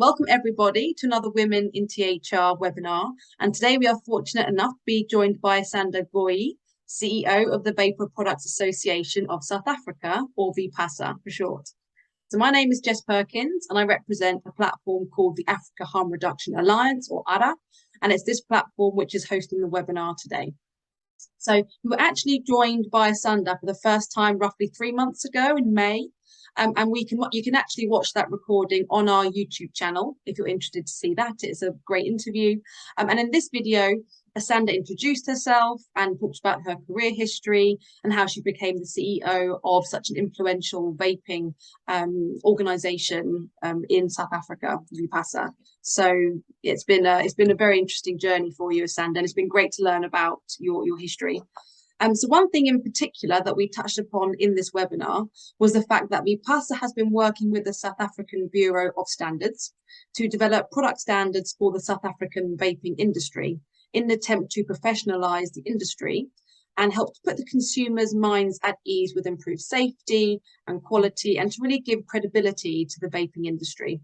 Welcome everybody to another Women in THR webinar. And today we are fortunate enough to be joined by Asanda Gcoyi, CEO of the Vapour Products Association of South Africa, or VPASA for short. So my name is Jess Perkins and I represent a platform called the Africa Harm Reduction Alliance, or AHRA, and it's this platform which is hosting the webinar today. So we were actually joined by Asanda for the first time roughly 3 months ago in May. And you can actually watch that recording on our YouTube channel if you're interested to see that. It's a great interview. And in this video, Asanda introduced herself and talked about her career history and how she became the CEO of such an influential vaping organization in South Africa, VPASA. So it's been a very interesting journey for you, Asanda, and it's been great to learn about your history. So one thing in particular that we touched upon in this webinar was the fact that VPASA has been working with the South African Bureau of Standards to develop product standards for the South African vaping industry in an attempt to professionalise the industry and help to put the consumers' minds at ease with improved safety and quality and to really give credibility to the vaping industry.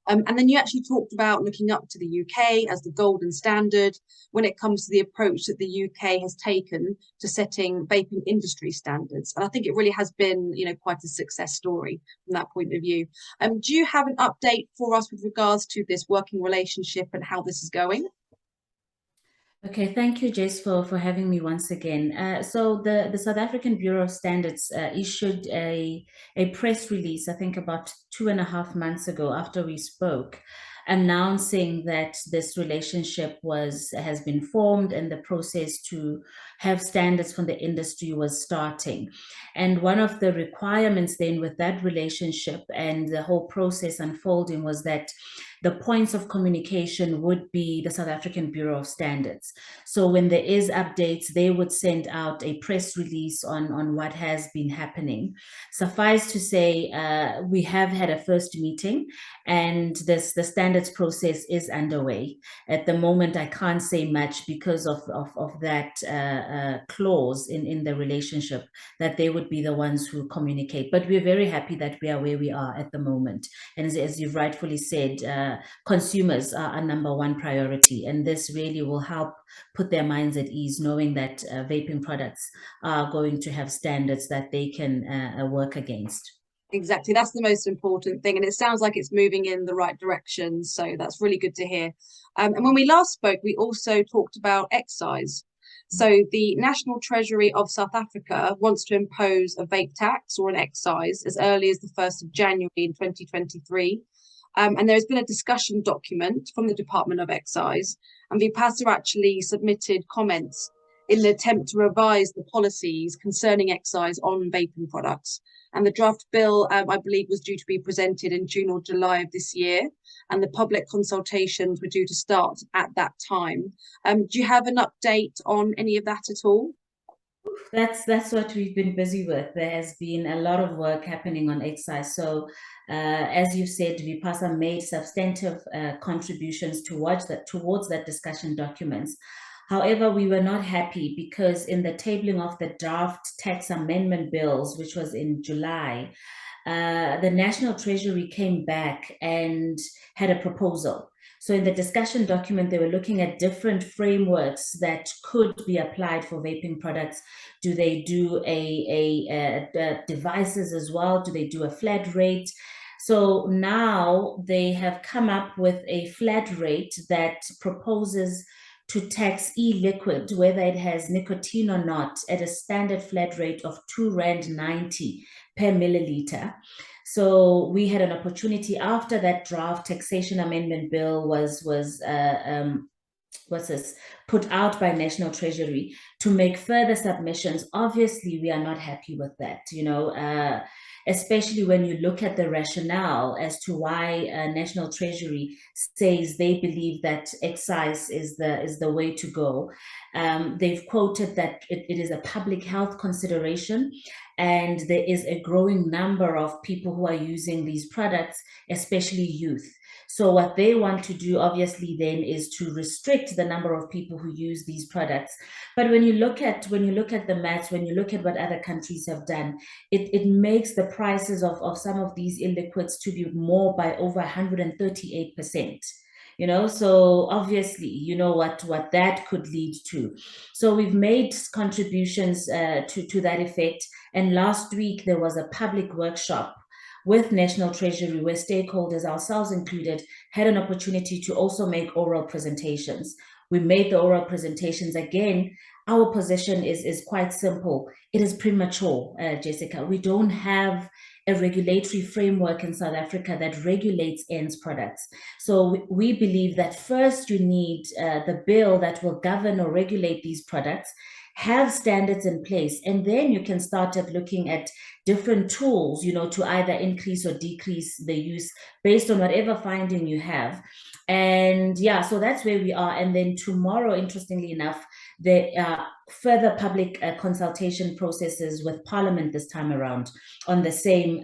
And then you actually talked about looking up to the UK as the golden standard when it comes to the approach that the UK has taken to setting vaping industry standards. And I think it really has been, quite a success story from that point of view. Do you have an update for us with regards to this working relationship and how this is going? Okay, thank you, Jess, for having me once again. So the South African Bureau of Standards issued a press release, I think about 2.5 months ago after we spoke, announcing that this relationship has been formed and the process to have standards from the industry was starting. And one of the requirements then with that relationship and the whole process unfolding was that the points of communication would be the South African Bureau of Standards. So when there is updates, they would send out a press release on what has been happening. Suffice to say, we have had a first meeting and the standards process is underway. At the moment, I can't say much because of that clause in the relationship that they would be the ones who communicate. But we're very happy that we are where we are at the moment. And as you've rightfully said, consumers are our number one priority, and this really will help put their minds at ease knowing that vaping products are going to have standards that they can work against. Exactly, that's the most important thing, and it sounds like it's moving in the right direction, so that's really good to hear. And when we last spoke, we also talked about excise. So the National Treasury of South Africa wants to impose a vape tax or an excise as early as the 1st of January in 2023. And there's been a discussion document from the Department of Excise, and VPASA actually submitted comments in the attempt to revise the policies concerning excise on vaping products. And the draft bill, I believe, was due to be presented in June or July of this year, and the public consultations were due to start at that time. Do you have an update on any of that at all? That's what we've been busy with. There has been a lot of work happening on excise. So as you said, VPASA made substantive contributions towards that discussion documents. However, we were not happy because in the tabling of the draft tax amendment bills, which was in July, the National Treasury came back and had a proposal. So in the discussion document, they were looking at different frameworks that could be applied for vaping products. Do they do devices as well? Do they do a flat rate? So now they have come up with a flat rate that proposes to tax e-liquid, whether it has nicotine or not, at a standard flat rate of R2.90 per milliliter. So we had an opportunity after that draft taxation amendment bill was put out by National Treasury to make further submissions. Obviously, we are not happy with that, especially when you look at the rationale as to why National Treasury says they believe that excise is the way to go. They've quoted that it is a public health consideration, and there is a growing number of people who are using these products, especially youth. So what they want to do, obviously, then is to restrict the number of people who use these products. But when you look at the maths, when you look at what other countries have done, it makes the prices of some of these illiquids to be more by over 138%. So obviously, what that could lead to. So we've made contributions to that effect. And last week there was a public workshop with National Treasury where stakeholders, ourselves included, had an opportunity to also make oral presentations. We made the oral presentations. Again, our position is quite simple. It is premature, Jessica. We don't have a regulatory framework in South Africa that regulates ends products. So we believe that first you need the bill that will govern or regulate these products, have standards in place, and then you can start at looking at different tools, to either increase or decrease the use based on whatever finding you have. And yeah, so that's where we are. And then tomorrow, interestingly enough, there are further public consultation processes with Parliament this time around on the same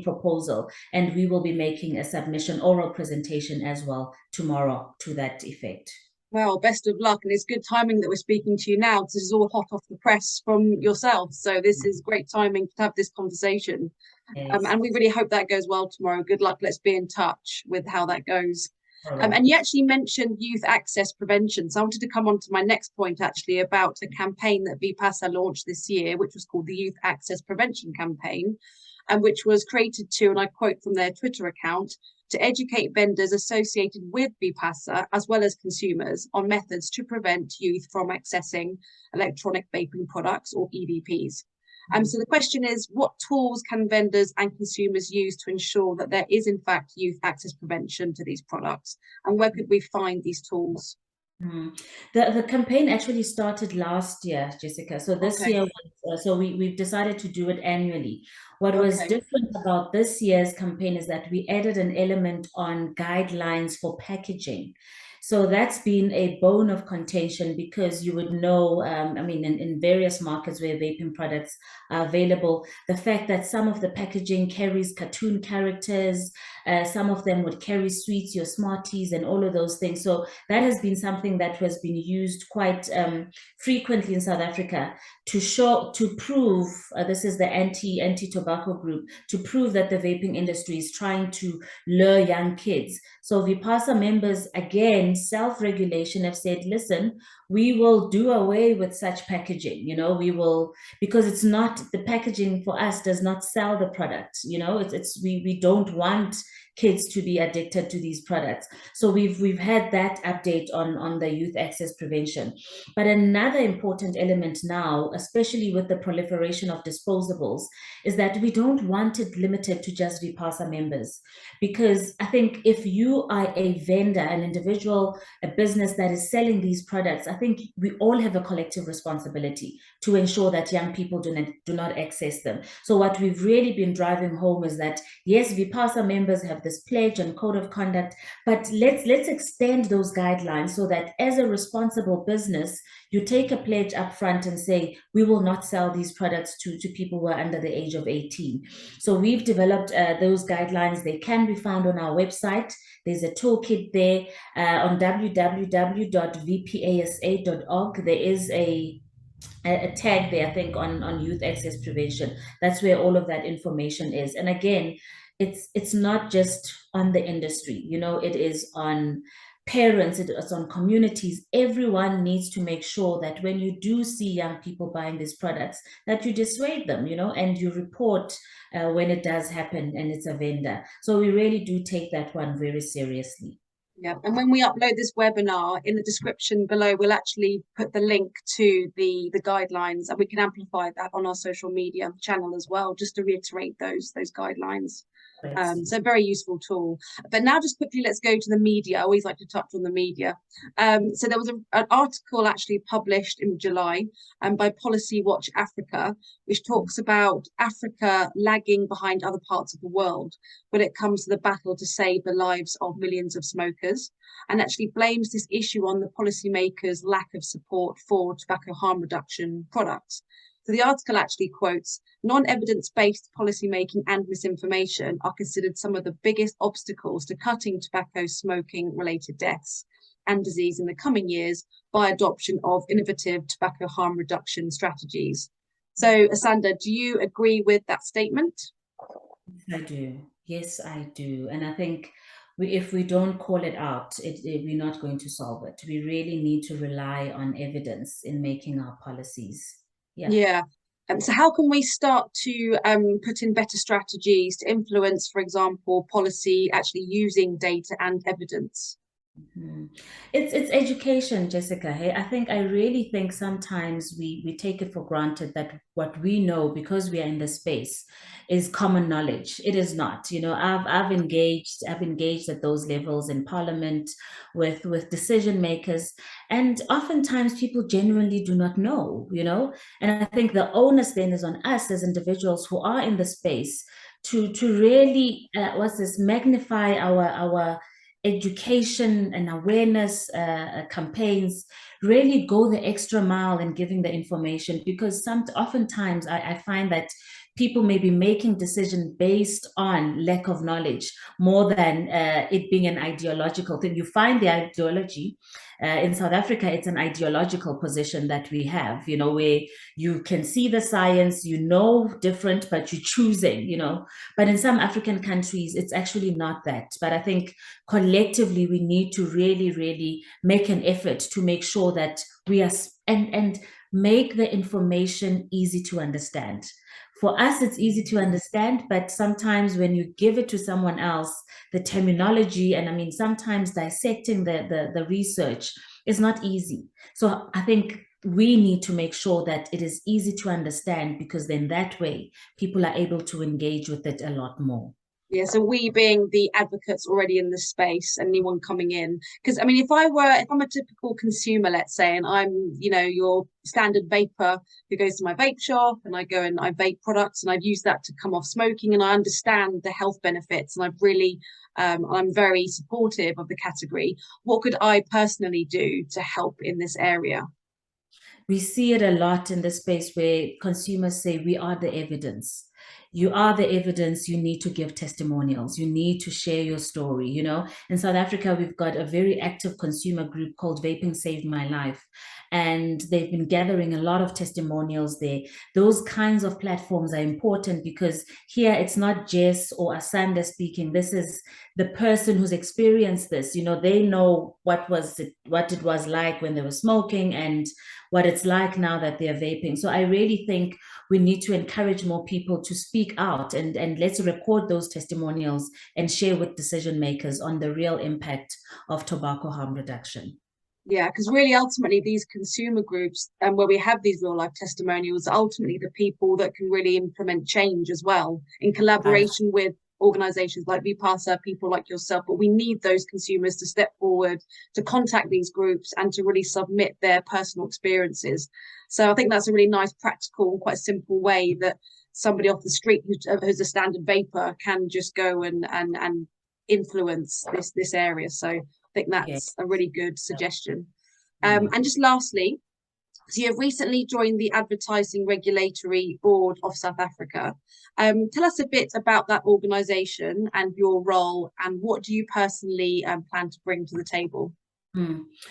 proposal, and we will be making a submission oral presentation as well tomorrow to that effect. Well, best of luck, and it's good timing that we're speaking to you now. This is all hot off the press from yourself, so this is great timing to have this conversation. Yes. And we really hope that goes well tomorrow. Good luck. Let's be in touch with how that goes. And you actually mentioned youth access prevention. So I wanted to come on to my next point, actually, about a campaign that VPASA launched this year, which was called the Youth Access Prevention Campaign, and which was created to, and I quote from their Twitter account, to educate vendors associated with VPASA, as well as consumers, on methods to prevent youth from accessing electronic vaping products, or EVPs. So the question is, what tools can vendors and consumers use to ensure that there is, in fact, youth access prevention to these products? And where could we find these tools? The campaign actually started last year, Jessica. So this year, so we've decided to do it annually. What was different about this year's campaign is that we added an element on guidelines for packaging. So that's been a bone of contention because you would know, in various markets where vaping products are available, the fact that some of the packaging carries cartoon characters, some of them would carry sweets, your Smarties, and all of those things. So that has been something that has been used quite frequently in South Africa to prove, this is the anti-tobacco group, to prove that the vaping industry is trying to lure young kids. So VPASA members, again, self-regulation, have said, listen, we will do away with such packaging. We will, because it's not, the packaging for us does not sell the product. We don't want kids to be addicted to these products. So we've had that update on the youth access prevention. But another important element now, especially with the proliferation of disposables, is that we don't want it limited to just VPASA members. Because I think if you are a vendor, an individual, a business that is selling these products, I think we all have a collective responsibility to ensure that young people do not access them. So what we've really been driving home is that, yes, VPASA members have this pledge and code of conduct, but let's extend those guidelines so that as a responsible business, you take a pledge up front and say, we will not sell these products to people who are under the age of 18. So we've developed those guidelines. They can be found on our website. There's a toolkit there on www.vpasa.org. There is a tag there, I think, on youth access prevention. That's where all of that information is. And again, it's not just on the industry, it is on parents, it's on communities. Everyone needs to make sure that when you do see young people buying these products, that you dissuade them, and you report when it does happen and it's a vendor. So we really do take that one very seriously. Yeah, and when we upload this webinar, in the description below, we'll actually put the link to the guidelines, and we can amplify that on our social media channel as well, just to reiterate those guidelines. So very useful tool. But now just quickly, let's go to the media. I always like to touch on the media. So there was an article actually published in July by Policy Watch Africa, which talks about Africa lagging behind other parts of the world when it comes to the battle to save the lives of millions of smokers, and actually blames this issue on the policymakers' lack of support for tobacco harm reduction products. So the article actually quotes, non-evidence-based policymaking and misinformation are considered some of the biggest obstacles to cutting tobacco smoking-related deaths and disease in the coming years by adoption of innovative tobacco harm reduction strategies. So, Asanda, do you agree with that statement? I do. Yes, I do. And I think if we don't call it out, we're not going to solve it. We really need to rely on evidence in making our policies. Yeah. Yeah. So how can we start to put in better strategies to influence, for example, policy actually using data and evidence? Mhm. It's education, Jessica. Hey, I really think sometimes we take it for granted that what we know because we are in the space is common knowledge. It is not. You know, I've engaged at those levels in parliament with decision makers, and oftentimes people genuinely do not know, you know. And I think the onus then is on us as individuals who are in the space to really what's this magnify our education and awareness campaigns, really go the extra mile in giving the information, because oftentimes I find that people may be making decisions based on lack of knowledge more than it being an ideological thing. You find the ideology. In South Africa, it's an ideological position that we have, you know, where you can see the science, you know, different, but you're choosing, you know. But in some African countries, it's actually not that. But I think collectively we need to really, really make an effort to make sure that we are and make the information easy to understand. For us, it's easy to understand, but sometimes when you give it to someone else, the terminology, and I mean, sometimes dissecting the research is not easy. So I think we need to make sure that it is easy to understand, because then that way people are able to engage with it a lot more. Yeah, so we being the advocates already in the space, anyone coming in, because I mean, if I'm a typical consumer, let's say, and I'm, you know, your standard vapor who goes to my vape shop and I go and I vape products and I've used that to come off smoking and I understand the health benefits and I'm very supportive of the category. What could I personally do to help in this area? We see it a lot in the space where consumers say, we are the evidence. You are the evidence. You need to give testimonials. You need to share your story. You know, in South Africa, we've got a very active consumer group called Vaping Saved My Life. And they've been gathering a lot of testimonials there. Those kinds of platforms are important because here it's not Jess or Asanda speaking. This is the person who's experienced this. You know, they know what it was like when they were smoking and what it's like now that they're vaping. So I really think we need to encourage more people to speak out, and let's record those testimonials and share with decision makers on the real impact of tobacco harm reduction. Yeah, because really, ultimately, these consumer groups and where we have these real life testimonials, are ultimately the people that can really implement change as well in collaboration with organizations like VPASA, people like yourself. But we need those consumers to step forward, to contact these groups and to really submit their personal experiences. So I think that's a really nice, practical, quite simple way that somebody off the street who's a standard vapor can just go and influence this area. So think Yeah. that's a really good suggestion. Yeah. And just lastly, so you've recently joined the Advertising Regulatory Board of South Africa. Tell us a bit about that organisation and your role, and what do you personally plan to bring to the table?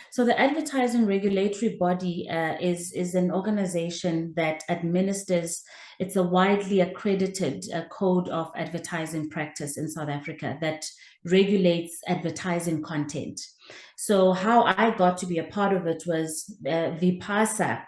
So the advertising regulatory body is an organization that administers. It's a widely accredited code of advertising practice in South Africa that regulates advertising content. So how I got to be a part of it was VPASA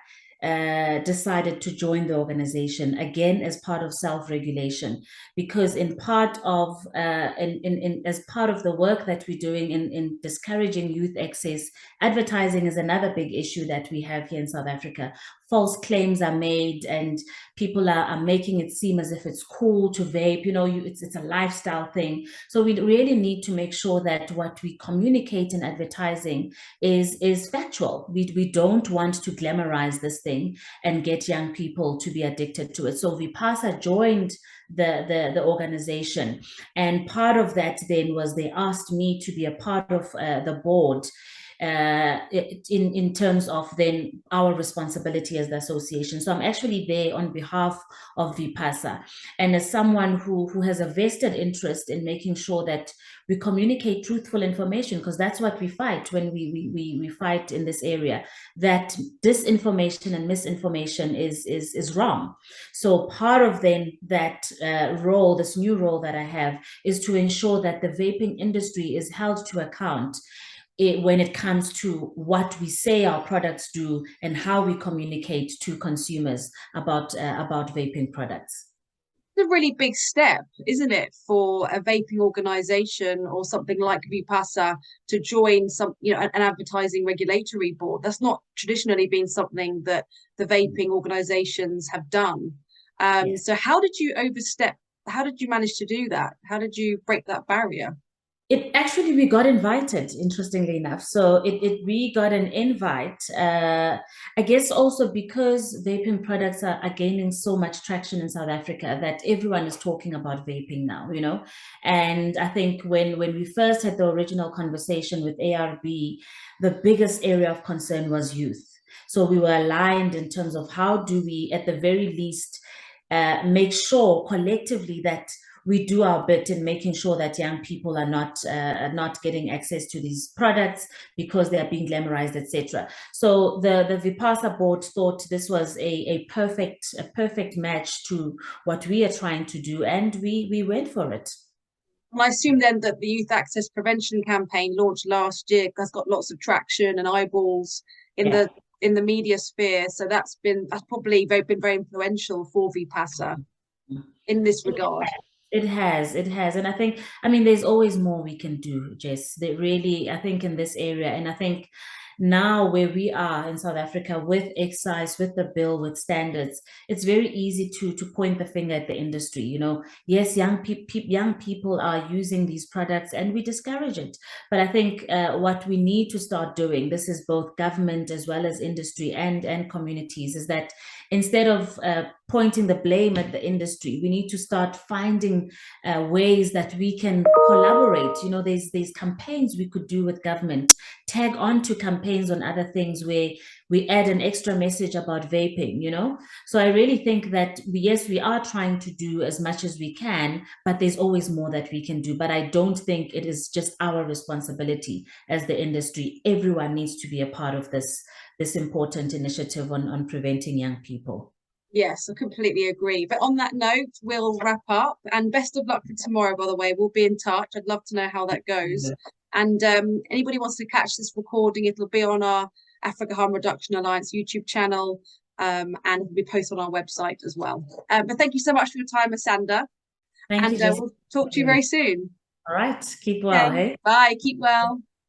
decided to join the organization again as part of self-regulation, because in part of as part of the work that we're doing in discouraging youth access, advertising is another big issue that we have here in South Africa. False claims are made and people are making it seem as if it's cool to vape. You know, it's a lifestyle thing. So we really need to make sure that what we communicate in advertising is factual. We don't want to glamorize this thing and get young people to be addicted to it. So Vipasa joined the organization, and part of that then was they asked me to be a part of the board, in terms of then our responsibility as the association. So I'm actually there on behalf of VPASA, and as someone who has a vested interest in making sure that we communicate truthful information, because that's what we fight when we fight in this area, that disinformation and misinformation is wrong. So part of then that role, this new role that I have, is to ensure that the vaping industry is held to account when it comes to what we say our products do and how we communicate to consumers about vaping products. It's a really big step, isn't it, for a vaping organization or something like VPASA to join an advertising regulatory board. That's not traditionally been something that the vaping organizations have done. Yes. So how did you overstep? How did you manage to do that? How did you break that barrier? It actually, we got invited, interestingly enough. So we got an invite. I guess also because vaping products are gaining so much traction in South Africa that everyone is talking about vaping now, you know. And I think when we first had the original conversation with ARB, the biggest area of concern was youth. So we were aligned in terms of how do we, at the very least, make sure collectively that we do our bit in making sure that young people are not getting access to these products because they are being glamorized, etc. So the VPASA board thought this was a perfect match to what we are trying to do, and we went for it. And I assume then that the Youth Access Prevention campaign launched last year has got lots of traction and eyeballs in Yeah. the media sphere. So that's probably been very influential for VPASA in this regard. It has, and I mean, there's always more we can do, Jess. They really, I think, in this area, and I think now where we are in South Africa with excise, with the bill, with standards, it's very easy to point the finger at the industry. You know, yes, young people are using these products, and we discourage it. But I think what we need to start doing, this is both government as well as industry and communities, is that instead of pointing the blame at the industry, we need to start finding ways that we can collaborate. You know, there's campaigns we could do with government, tag on to campaigns on other things where we add an extra message about vaping, you know. So I really think that yes, we are trying to do as much as we can, but there's always more that we can do. But I don't think it is just our responsibility as the industry. Everyone needs to be a part of this important initiative on preventing young people. Yes, I completely agree. But on that note, we'll wrap up. And best of luck for tomorrow, by the way. We'll be in touch. I'd love to know how that goes. And anybody wants to catch this recording, it'll be on our Africa Harm Reduction Alliance YouTube channel, and it'll be posted on our website as well. But thank you so much for your time, Asanda. Thank you, Jessica. We'll talk to you very soon. All right. Keep well, Okay. hey? Bye. Keep well.